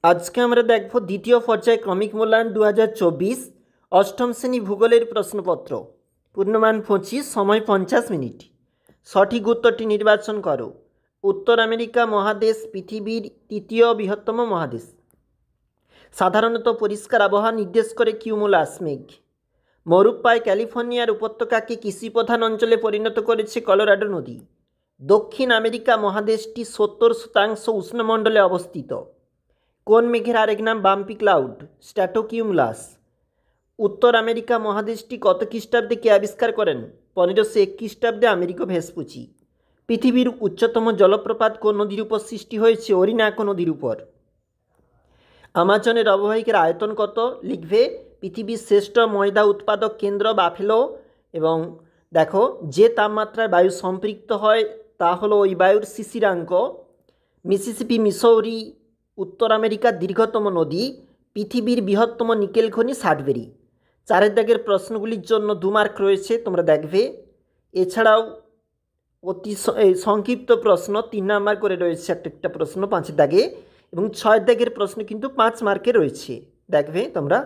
আজকে আমরা দেখব দ্বিতীয় পর্যায়ে ক্রমিক মূল্যায়ন 2024 অষ্টম শ্রেণী ভূগোলের প্রশ্নপত্র। পূর্ণমান 25, সময় 50 মিনিট। সঠিক উত্তরটি নির্বাচন করো। উত্তর আমেরিকা মহাদেশ পৃথিবীর তৃতীয় বৃহত্তম মহাদেশ। সাধারণত পরিষ্কার আবহাওয়া নির্দেশ করে কিউমুলাস মেঘ। মরুপ্রায় ক্যালিফোর্নিয়ার উপত্যকাকে কৃষিপ্রধান অঞ্চলে পরিণত করেছে কলোরাডো নদী। দক্ষিণ আমেরিকা মহাদেশটি 70% উষ্ণমণ্ডলে অবস্থিত। কোন মেঘের আরেক নাম বাম্পি ক্লাউড? স্ট্র্যাটোকিউমুলাস। উত্তর আমেরিকা মহাদেশটি কত খ্রিস্টাব্দে কে আবিষ্কার করেন? 1501 খ্রিস্টাব্দে আমেরিকো ভেসপুচি। পৃথিবীর উচ্চতম জলপ্রপাত কোন নদীর উপর সৃষ্টি হয়েছে? অরিনাকো নদীর উপর। আমাজনের অববাহিকার আয়তন কত? লিখবে পৃথিবীর শ্রেষ্ঠ ময়দা উৎপাদক কেন্দ্র বাফেলো। এবং দেখো যে তাপমাত্রায় বায়ু সম্পৃক্ত হয় তা হলো ওই বায়ুর শিশিরাঙ্ক। মিসিসিপি মিসৌরি উত্তর আমেরিকার দীর্ঘতম নদী। পৃথিবীর বৃহত্তম নিকেল খনি সাডবেরি। চারের দাগের প্রশ্নগুলির জন্য 2 মার্ক রয়েছে, তোমরা দেখবে। এছাড়াও অতি সংক্ষিপ্ত প্রশ্ন 3 নাম্বার করে রয়েছে একটা প্রশ্ন 5 দাগে, এবং 6 দাগের প্রশ্ন কিন্তু 5 মার্কে রয়েছে, দেখবে তোমরা।